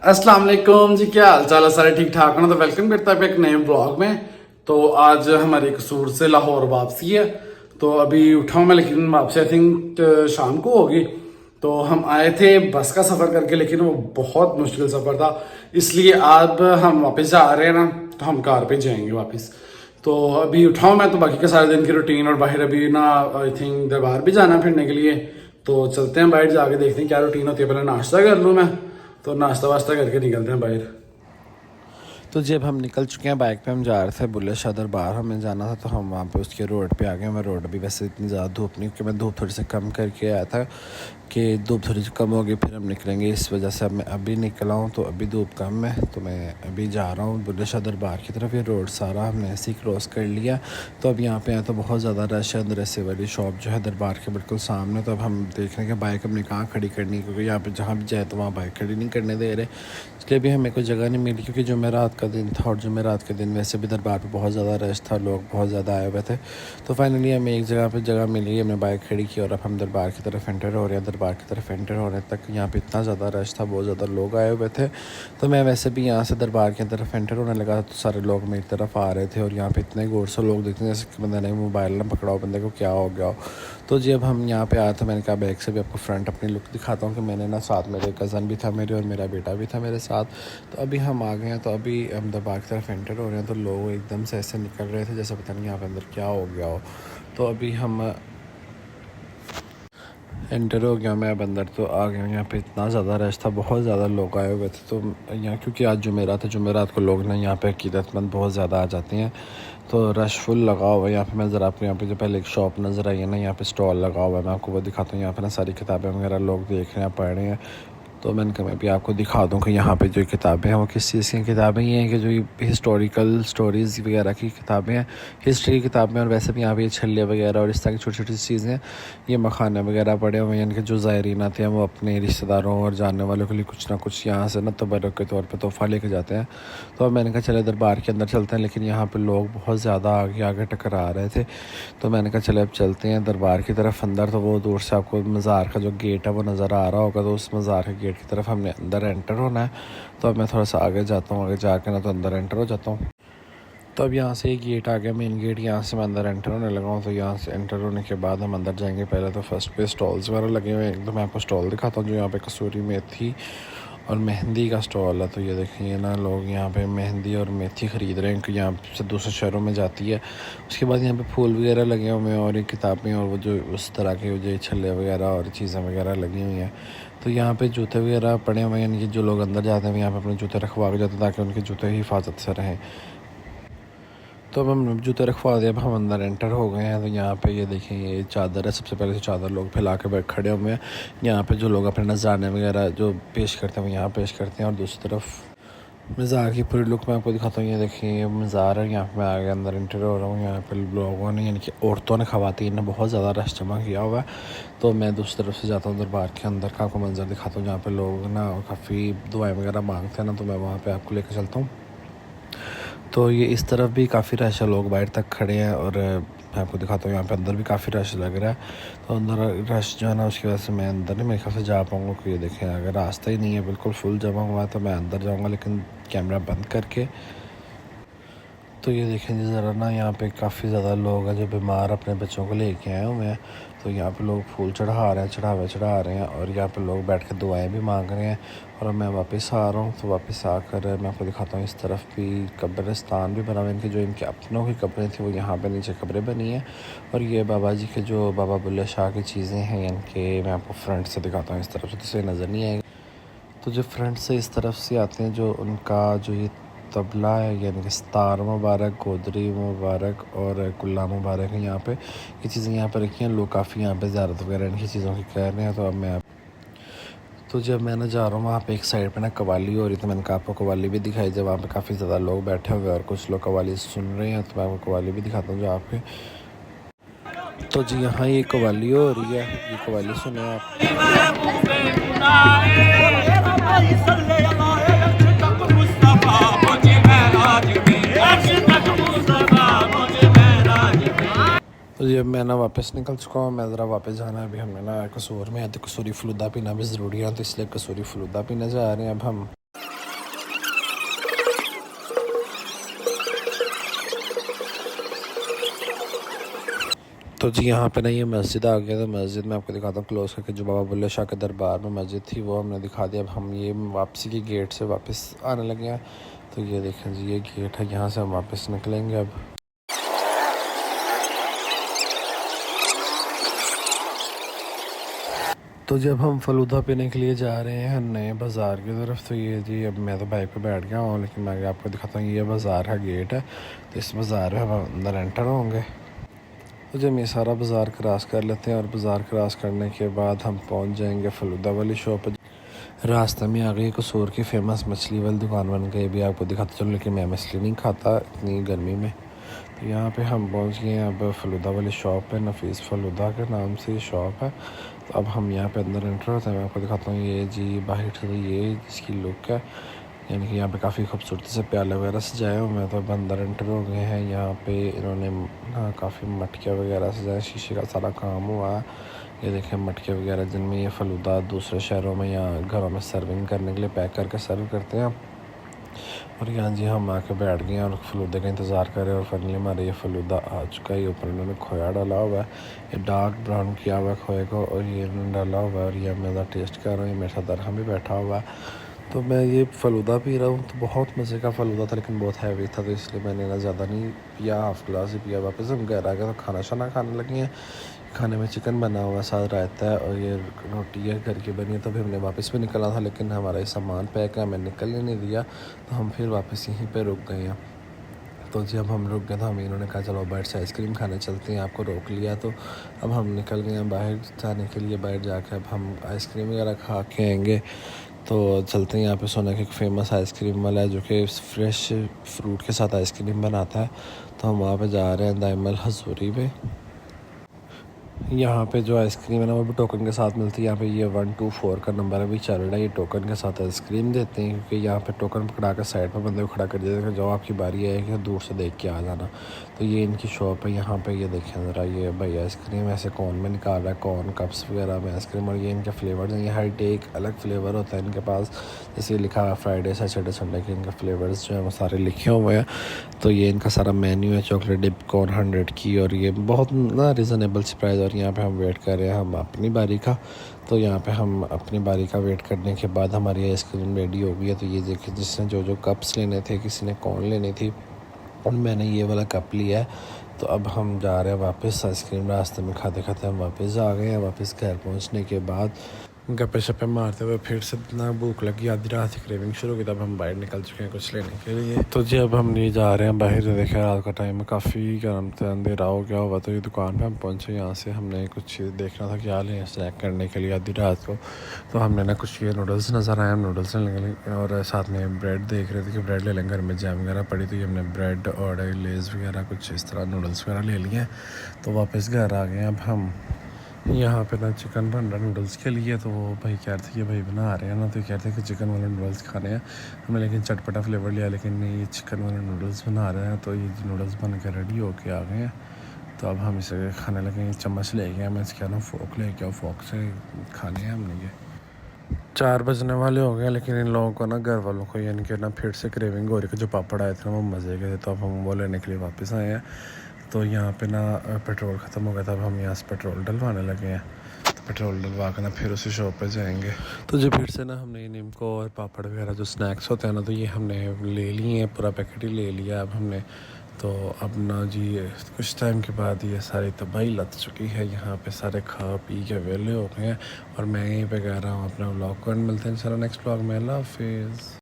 अस्सलाम वालेकुम जी, क्या हाल चाल है? सारे ठीक ठाक हो ना? तो वेलकम करता है एक नए ब्लॉग में। तो आज हमारे कसूर से लाहौर वापसी है। तो अभी उठा हूँ मैं, लेकिन वापसी आई थिंक शाम को होगी। तो हम आए थे बस का सफ़र करके, लेकिन वो बहुत मुश्किल सफ़र था। इसलिए अब हम वापस जा रहे हैं ना, तो हम कार पे जाएंगे वापस। तो अभी उठाऊँ मैं, तो बाकी के सारे दिन की रूटीन और बाहर अभी ना आई थिंक दरबार भी जाना फिरने के लिए। तो चलते हैं बाहर, जाके देखते हैं क्या रूटीन होती है। पहले नाश्ता कर लूँ मैं, तो नाश्ता वास्ता करके निकलते हैं बाहर। तो जब हम निकल चुके हैं बाइक पे, हम जा रहे थे बुल्ले शाह दरबार हमें जाना था। तो हम वहाँ पे उसके रोड पे आ गए। मैं रोड भी वैसे इतनी ज़्यादा धूप नहीं, क्योंकि मैं धूप थोड़ी सी कम करके आया था कि धूप थोड़ी सी कम होगी फिर हम निकलेंगे। इस वजह से अब मैं अभी निकला हूँ, तो अभी धूप कम है, तो मैं अभी जा रहा हूँ बुल्ले शाह दरबार की तरफ। ये रोड सारा हमने ऐसे ही क्रॉस कर लिया। तो अब यहाँ पे आए तो बहुत ज़्यादा रश है। अंदर ऐसे वाली शॉप जो है दरबार के बिल्कुल सामने। तो अब हम देख रहे हैं कि बाइक हमने कहाँ खड़ी करनी है, क्योंकि यहाँ पे जहाँ भी जाए तो वहाँ बाइक खड़ी नहीं करने दे रहे। इसलिए भी हमें कोई जगह नहीं मिली, क्योंकि जुमेरात का दिन था और जुमेरात के दिन वैसे भी दरबार पे बहुत ज़्यादा रश था, लोग बहुत ज़्यादा आए हुए थे। तो फाइनली हमें एक जगह पे जगह मिली, हमने बाइक खड़ी की और अब हम दरबार की तरफ एंटर हो रहे हैं। दरबार की तरफ एंटर होने तक यहाँ पे इतना ज़्यादा रश था, बहुत ज़्यादा लोग आए हुए थे। तो मैं वैसे भी यहाँ से दरबार की तरफ एंटर होने लगा तो सारे लोग मेरी तरफ आ रहे थे, और यहाँ पे इतने गौर से लोग देखते हैं जैसे कि बंदे ने मोबाइल ना पकड़ा हो, बंदे को क्या हो गया हो। तो जब हम यहाँ पे आए तो मैंने कहा बैग से भी आपको फ्रंट अपनी लुक दिखाता हूँ कि मैंने ना साथ मेरे कज़न भी था मेरे, और मेरा बेटा भी था मेरे साथ। तो अभी हम आ गए हैं, तो अभी हम दरबार की तरफ एंटर हो रहे हैं। तो लोग एकदम से ऐसे निकल रहे थे जैसे पता नहीं यहाँ पे अंदर क्या हो गया हो। तो अभी हम एंटर हो गया मैं अब अंदर, तो आ गया हूँ। यहाँ पे इतना ज़्यादा रश था, बहुत ज़्यादा लोग आए हुए थे। तो यहाँ क्योंकि आज जुमेरात है, जुमेरात को लोग ना यहाँ पे अकीदतमंद बहुत ज़्यादा आ जाते हैं, तो रश फुल लगा हुआ है। यहाँ पे मैं ज़रा आपको यहाँ पे जो पहले एक शॉप नज़र आई है ना, यहाँ पे स्टॉल लगा हुआ है, मैं आपको वो दिखाता हूँ। यहाँ पे ना सारी किताबें वगैरह लोग देख रहे हैं, पढ़ रहे हैं। तो मैंने कहा मैं भी आपको दिखा दूँ कि यहाँ पे जो किताबें हैं वो किस चीज़ की किताबें ये हैं कि जो हिस्टोरिकल स्टोरीज़ वगैरह की किताबें हैं, हिस्ट्री की किताबें। और वैसे भी यहाँ पे ये छल्ले वगैरह और इस तरह की छोटी छोटी चीज़ें, ये मखाने वगैरह पड़े हुए हैं। यानी कि जो ज़ायरीन आते हैं वो अपने रिश्तेदारों और जानने वालों के लिए कुछ ना कुछ यहाँ से ना तबर्रुक के तौर पर तोहफ़ा लेके जाते हैं। तो अब मैंने कहा चले दरबार के अंदर चलते हैं, लेकिन यहाँ पर लोग बहुत ज़्यादा आगे आगे टकरा रहे थे। तो मैंने कहा चले अब चलते हैं दरबार की तरफ अंदर। तो वो दूर से आपको मज़ार का जो गेट है वो नज़र आ रहा होगा, तो उस मज़ार के गेट की तरफ हमने अंदर एंटर होना है। तो अब मैं थोड़ा सा आगे जाता हूँ, आगे जाके ना तो अंदर एंटर हो जाता हूँ। तो अब यहाँ से एक गेट आ गया, मेन गेट। यहाँ से मैं अंदर एंटर होने लगा हूँ। तो यहाँ से एंटर होने के बाद हम अंदर जाएंगे। पहले तो फर्स्ट पे स्टॉल्स वगैरह लगे हुए हैं। एक तो मैं आपको स्टॉल दिखाता हूँ जो यहाँ पे कसूरी मेथी और मेहंदी का स्टॉल है। तो ये देखिए ना, लोग यहाँ पे मेहंदी और मेथी ख़रीद रहे हैं, क्योंकि यहाँ से दूसरे शहरों में जाती है। उसके बाद यहाँ पे फूल वगैरह लगे हुए हैं, और एक किताबें और वो जो उस तरह के जो छल्ले वगैरह और चीज़ें वगैरह लगी हुई हैं। तो यहाँ पे जूते वगैरह पड़े हुए हैं, यानी कि जो लोग अंदर जाते हैं यहाँ पे अपने जूते रखवा के जाते हैं, ताकि उनके जूते हिफाजत से रहें। तो अब हम जूते रखवा दिए, अब हम अंदर एंटर हो गए हैं। तो यहाँ पे ये देखें, ये चादर है। सबसे पहले तो चादर लोग फैला के बैठ खड़े हुए हैं। यहाँ पे जो लोग अपने नज़राने वगैरह जो पेश करते हैं वो यहाँ पेश करते हैं। और दूसरी तरफ मज़ार की पूरी लुक मैं आपको दिखाता हूँ। ये देखिए, ये मज़ार है। यहाँ पे मैं आगे अंदर एंटर हो रहा हूँ। यहाँ पे लोगों ने, यानी कि औरतों ने, ख़वातीन ने बहुत ज़्यादा रश जमा किया हुआ है। तो मैं दूसरी तरफ से जाता हूँ दरबार के अंदर का आपको मंजर दिखाता हूँ, जहाँ पर लोग ना काफ़ी दुआएँ वगैरह मांगते हैं ना। तो मैं वहाँ पर आपको लेकर चलता हूँ। तो ये इस तरफ भी काफ़ी रश है, लोग बाहर तक खड़े हैं। और मैं आपको दिखाता हूँ यहाँ पे अंदर भी काफ़ी रश लग रहा है। तो अंदर रश जो है ना, उसकी वजह से मैं अंदर नहीं मेरे ख्याल से जा पाऊँगा। क्योंकि ये देखें, अगर रास्ता ही नहीं है, बिल्कुल फुल जमा हुआ है, तो मैं अंदर जाऊँगा लेकिन कैमरा बंद करके। तो ये देखें जी ज़रा ना, यहाँ पे काफ़ी ज़्यादा लोग हैं जो बीमार अपने बच्चों को लेके आए हुए हैं। तो यहाँ पे लोग फूल चढ़ा रहे हैं, चढ़ावे चढ़ा रहे हैं, और यहाँ पे लोग बैठ के दुआएं भी मांग रहे हैं। और मैं वापस आ रहा हूँ, तो वापस आकर मैं आपको दिखाता हूँ, इस तरफ भी कब्रिस्तान भी बना हुआ है। इनके जो इनके अपनों की कब्रें थी वो यहाँ पे नीचे कब्रें बनी हैं। और ये बाबा जी के जो बाबा बुल्ले शाह की चीज़ें हैं, इनके मैं आपको फ्रंट से दिखाता हूँ। इस तरफ से तो सही नज़र नहीं आएगी। तो जो फ्रंट से इस तरफ से आते हैं, जो उनका जो ये तबला है, यानी कि सितार मुबारक, गोदरी मुबारक और कुल्ला मुबारक है, यहाँ पे ये चीज़ें यहाँ पे रखी हैं। लोग काफ़ी यहाँ पे ज़्यारत वगैरह इनकी चीज़ों की कर रहे हैं। तो अब मैं तो जब मैं ना जा रहा हूँ वहाँ पे एक साइड पे ना कवाली हो रही, तो मैंने कहा आपको कवाली भी दिखाई। जब वहाँ पे काफ़ी ज़्यादा लोग बैठे हुए और कुछ लोग कवाली सुन रहे हैं, तो मैं आपको कवाली भी दिखाता हूँ जो आपके। तो जी यहाँ ये कवाली हो रही है, ये कवाली सुने आप। तो जब मैं ना वापस निकल चुका हूँ, मैं ज़रा वापस जाना है। अभी हमने ना कसूर में है, तो कसूरी फलूदा पीना भी ज़रूरी है, तो इसलिए कसूरी फलूदा पीने जा रहे हैं अब हम। तो जी यहाँ पे ना ये मस्जिद आ गया। तो मस्जिद में आपको दिखाता हूँ क्लोज करके, जो बाबा बुल्ले शाह के दरबार में मस्जिद थी वो हमने दिखा दिया। अब हम ये वापसी के गेट से वापस आने लगे हैं। तो ये देखें जी, ये गेट है, यहाँ से हम वापस निकलेंगे अब। तो जब हम फलूदा पीने के लिए जा रहे हैं नए बाज़ार की तरफ, तो ये जी अब मैं तो बाइक पे बैठ गया हूँ, लेकिन मैं आपको दिखाता हूँ ये बाज़ार है, गेट है। तो इस बाज़ार में हम अंदर एंटर होंगे। तो जब ये सारा बाज़ार क्रॉस कर लेते हैं और बाज़ार क्रॉस करने के बाद हम पहुँच जाएंगे फलूदा वाली शॉप पर। रास्ते में आ गई कसूर की फ़ेमस मछली वाली दुकान बन गई, भी आपको दिखाता चलो, लेकिन मैं मछली नहीं खाता इतनी गर्मी में। तो यहाँ पे हम पहुँच गए हैं अब फलूदा वाली शॉप है, नफीस फलूदा के नाम से शॉप है। तो अब हम यहाँ पे अंदर एंटर होते हैं। मैं आपको दिखाता हूँ ये जी बाहर से, तो ये इसकी लुक है, यानी कि यहाँ पे काफ़ी खूबसूरती से प्याले वगैरह सजाए हुए हैं। तो अब अंदर एंटर हो गए हैं। यहाँ पे इन्होंने काफ़ी मटकियाँ वगैरह सजाए, शीशे का सारा काम हुआ है। ये देखें मटके वगैरह, जिनमें ये फ़लूदा दूसरे शहरों में या घरों में सर्विंग करने के लिए पैक करके सर्व करते हैं। और यहाँ जी हम आके बैठ गए हैं और फलूदे का इंतज़ार कर रहे हैं। और फाइनली हमारा ये फ़लूदा आ चुका है। ऊपर इन्होंने खोया डाला हुआ है, ये डार्क ब्राउन किया हुआ है खोए को, और ये इन्होंने डाला हुआ है। और ये मैं टेस्ट कर रहा हूँ, ये मेरे साथ दरहम भी बैठा हुआ है। तो मैं ये फ़लूदा पी रहा हूँ, तो बहुत मज़े का फ़लूदा था, लेकिन बहुत हैवी था, तो इसलिए मैंने ना ज़्यादा नहीं पिया, हाफ़ गिलास ही पिया। वापस हम घर आ गए तो खाना शाना खाने लगे हैं। खाने में चिकन बना हुआ साथ रायता है और ये रोटी है घर की बनी है। तो फिर हमने वापस भी निकलना था, लेकिन हमारा ये सामान पैक है, हमें निकलने नहीं दिया, तो हम फिर वापस यहीं पे रुक गए हैं। तो जब हम रुक गए तो हमें इन्होंने कहा चलो बाहर से आइसक्रीम खाने चलते हैं, आपको रोक लिया। तो अब हम निकल गए हैं बाहर जाने के लिए। बाहर जाकर अब हम आइसक्रीम वगैरह खा के आएंगे। तो चलते हैं, यहाँ पे सोना के एक फ़ेमस आइसक्रीम वाला है जो कि फ्रेश फ्रूट के साथ आइसक्रीम बनाता है। तो हम वहाँ पे जा रहे हैं, दाइमल हजूरी पे। यहाँ पे जो आइसक्रीम है ना वो भी टोकन के साथ मिलती है। यहाँ पे ये 124 का नंबर अभी चल रहा है, ये टोकन के साथ आइसक्रीम देते हैं, क्योंकि यहाँ पे टोकन पकड़ा कर साइड पर बंदे को खड़ा कर देते हैं, जो आपकी बारी है कि दूर से देख के आ जाना। तो ये इनकी शॉप है। यहाँ पे ये देखें ज़रा, ये भाई आइसक्रीम ऐसे कौन में निकाल रहा है, कौन कप्स वगैरह में आइसक्रीम। और ये इनके फ्लेवर्स हैं, ये हर डे एक अलग फ्लेवर होता है इनके पास। जैसे लिखा है फ्राइडे सैटरडे संडे के इनके फ्लेवर्स जो है वो सारे लिखे हुए हैं। तो ये इनका सारा मेन्यू है, चॉकलेट डिप कॉर्न 100 की, और ये बहुत ना रिजनेबल सी प्राइस। और यहाँ पे हम वेट कर रहे हैं हम अपनी बारी का। तो यहाँ पे हम अपनी बारी का वेट करने के बाद हमारी आइसक्रीम रेडी हो गई है। तो ये देखिए, जिसने जो जो कप्स लेने थे, किसी ने कॉर्न लेनी थी, और मैंने ये वाला कप लिया है। तो अब हम जा रहे हैं वापस, आइसक्रीम रास्ते में खाते खाते हम वापस आ गए हैं। वापस घर पहुँचने के बाद गप्पे शप्पे मारते हुए फिर से इतना भूख लगी, आधी रात से क्रेविंग शुरू की, तब हम बाहर निकल चुके हैं कुछ लेने के लिए। तो जी अब हम नहीं जा रहे हैं बाहर। देखे रात का टाइम है, काफ़ी गर्म था, अंधेरा हो गया होगा। तो ये दुकान पे हम पहुंचे, यहाँ से हमने कुछ चीज़ देखना था क्या लें स्नैक करने के लिए आधी रात को। तो हमने ना कुछ ये नूडल्स नज़र आए, हम नूडल्स लेने लगे, और साथ में ब्रेड देख रहे थे कि ब्रेड ले लेंगे, घर में जैम वगैरह पड़ी। तो ये हमने ब्रेड और लेज़ वगैरह कुछ इस तरह नूडल्स वगैरह ले लिए हैं। तो वापस घर आ गए अब हम। यहाँ पे ना चिकन बन रहा नूडल्स के लिए। तो वो भाई कह रहे थे कि भाई बना रहे हैं ना, तो कह रहे थे कि चिकन वाले नूडल्स खाने हैं। हमने लेकिन चटपटा फ्लेवर लिया, लेकिन नहीं, ये चिकन वाले नूडल्स बना रहे हैं। तो ये नूडल्स बन के रेडी होके आ गए हैं। तो अब हम इसे खाने लगे। चम्मच ले गए, मैं कह रहा हूँ फ़ोक ले गया, फ़ोक से खाने हैं हमने। ये 4 बजने वाले हो गए, लेकिन इन लोगों को ना, घर वालों को, यानी कि ना फिर से क्रेविंग हो रही है। जो पापड़ आए थे ना वो मज़े के थे, तो अब हम वो लेने के लिए वापस आए हैं। तो यहाँ पे ना पेट्रोल ख़त्म हो गया था, अब हम यहाँ से पेट्रोल डलवाने लगे हैं। तो पेट्रोल डलवा कर ना फिर उसी शॉप पे जाएंगे। तो जो फिर से ना हमने निम्को और पापड़ वगैरह जो स्नैक्स होते हैं ना, तो ये हमने ले लिए हैं, पूरा पैकेट ही ले लिया अब हमने। तो अब ना जी कुछ टाइम के बाद ये सारी तबाही लग चुकी है, यहाँ पे सारे खा पी के वेले हो गए हैं। और मैं यहीं पे कह रहा हूँ अपना व्लॉग को मिलते हैं इंशाल्लाह नेक्स्ट व्लॉग में। अल्लाह हाफिज़।